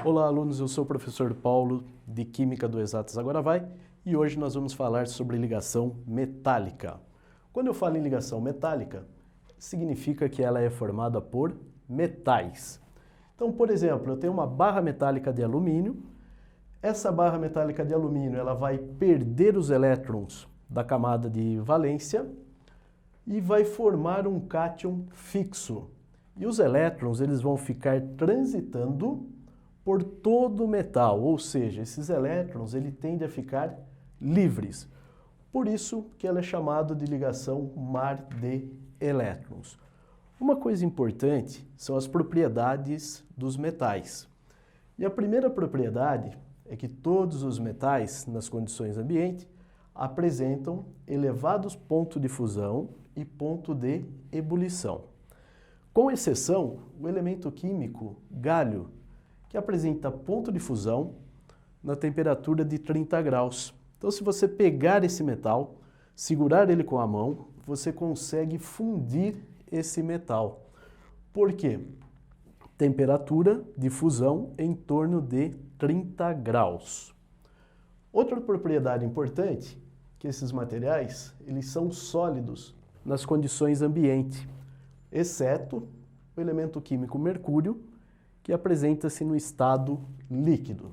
Olá, alunos, eu sou o professor Paulo, de Química do Exatas Agora Vai, e hoje nós vamos falar sobre ligação metálica. Quando eu falo em ligação metálica, significa que ela é formada por metais. Então, por exemplo, eu tenho uma barra metálica de alumínio. Essa barra metálica de alumínio ela vai perder os elétrons da camada de valência e vai formar um cátion fixo. E os elétrons eles vão ficar transitando por todo o metal, ou seja, esses elétrons ele tendem a ficar livres. Por isso que ela é chamada de ligação mar de elétrons. Uma coisa importante são as propriedades dos metais. E a primeira propriedade é que todos os metais, nas condições ambiente, apresentam elevados pontos de fusão e ponto de ebulição. Com exceção, o elemento químico gálio, que apresenta ponto de fusão na temperatura de 30 graus. Então, se você pegar esse metal, segurar ele com a mão, você consegue fundir esse metal. Por quê? Temperatura de fusão em torno de 30 graus. Outra propriedade importante, que esses materiais, eles são sólidos nas condições ambiente, exceto o elemento químico mercúrio, que apresenta-se no estado líquido.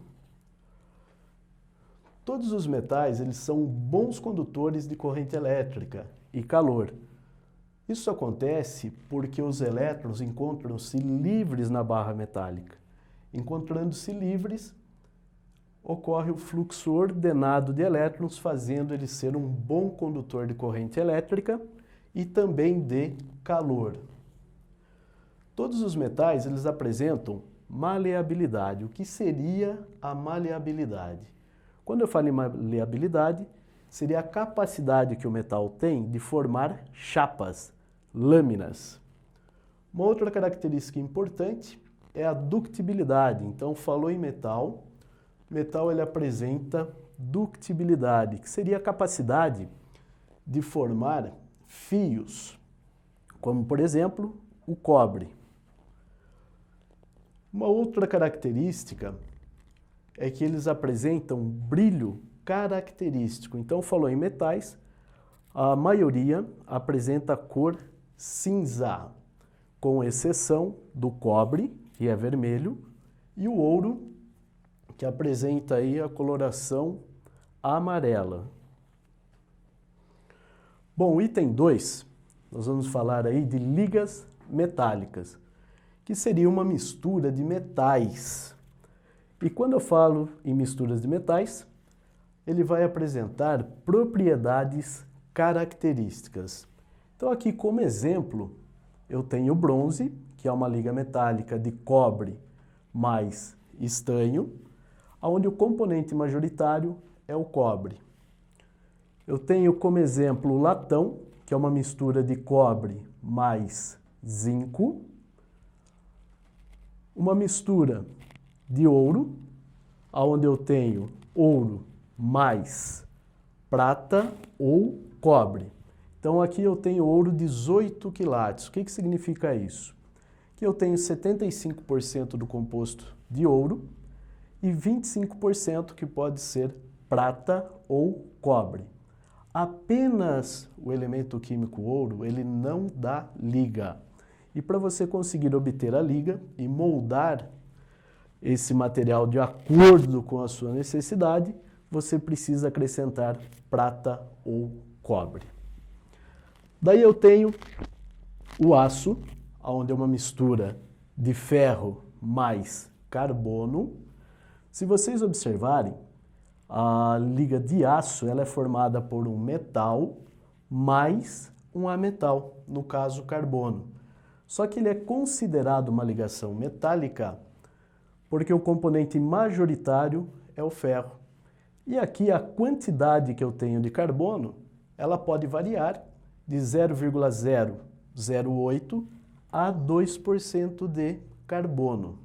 Todos os metais eles são bons condutores de corrente elétrica e calor. Isso acontece porque os elétrons encontram-se livres na barra metálica. Encontrando-se livres, ocorre o fluxo ordenado de elétrons, fazendo ele ser um bom condutor de corrente elétrica e também de calor. Todos os metais eles apresentam maleabilidade. O que seria a maleabilidade? Quando eu falo em maleabilidade, seria a capacidade que o metal tem de formar chapas, lâminas. Uma outra característica importante é a ductibilidade. Então, falou em metal, metal ele apresenta ductibilidade, que seria a capacidade de formar fios, como por exemplo, o cobre. Uma outra característica é que eles apresentam brilho característico. Então, falou em metais, a maioria apresenta cor cinza, com exceção do cobre, que é vermelho, e o ouro, que apresenta aí a coloração amarela. Bom, o item 2, nós vamos falar aí de ligas metálicas, que seria uma mistura de metais. E quando eu falo em misturas de metais, ele vai apresentar propriedades características. Então aqui como exemplo, eu tenho o bronze, que é uma liga metálica de cobre mais estanho, onde o componente majoritário é o cobre. Eu tenho como exemplo o latão, que é uma mistura de cobre mais zinco, uma mistura de ouro, onde eu tenho ouro mais prata ou cobre. Então aqui eu tenho ouro 18 quilates. O que significa isso? Que eu tenho 75% do composto de ouro e 25% que pode ser prata ou cobre. Apenas o elemento químico ouro, ele não dá liga. E para você conseguir obter a liga e moldar esse material de acordo com a sua necessidade, você precisa acrescentar prata ou cobre. Daí eu tenho o aço, onde é uma mistura de ferro mais carbono. Se vocês observarem, a liga de aço ela é formada por um metal mais um ametal, no caso carbono. Só que ele é considerado uma ligação metálica porque o componente majoritário é o ferro. E aqui a quantidade que eu tenho de carbono, ela pode variar de 0,008 a 2% de carbono.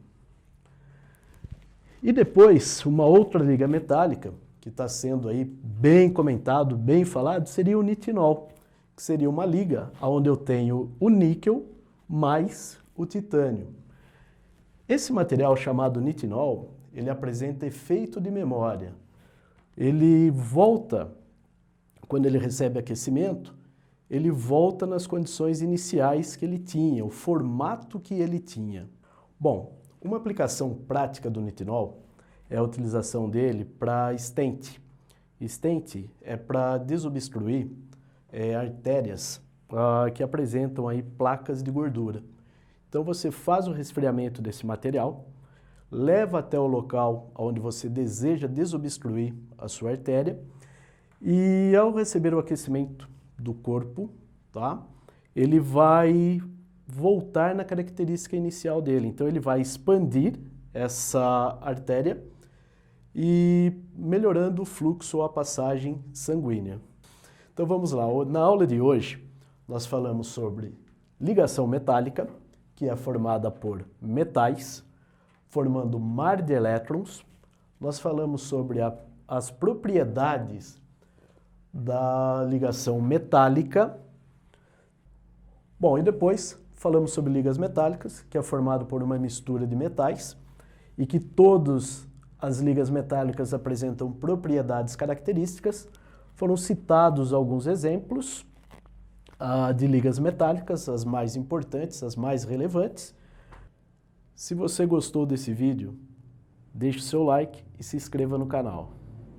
E depois, uma outra liga metálica, que está sendo aí bem comentado, bem falado, seria o nitinol, que seria uma liga onde eu tenho o níquel mais o titânio. Esse material chamado nitinol, ele apresenta efeito de memória. Ele volta, quando ele recebe aquecimento, ele volta nas condições iniciais que ele tinha, o formato que ele tinha. Bom, uma aplicação prática do nitinol é a utilização dele para stent. Stent é para desobstruir artérias que apresentam aí placas de gordura. Então você faz o resfriamento desse material, leva até o local onde você deseja desobstruir a sua artéria e ao receber o aquecimento do corpo, tá, ele vai voltar na característica inicial dele. Então ele vai expandir essa artéria e melhorando o fluxo ou a passagem sanguínea. Então vamos lá, na aula de hoje nós falamos sobre ligação metálica, que é formada por metais, formando mar de elétrons. Nós falamos sobre as propriedades da ligação metálica. Bom, e depois falamos sobre ligas metálicas, que é formado por uma mistura de metais e que todas as ligas metálicas apresentam propriedades características. Foram citados alguns exemplos de ligas metálicas, as mais importantes, as mais relevantes. Se você gostou desse vídeo, deixe o seu like e se inscreva no canal.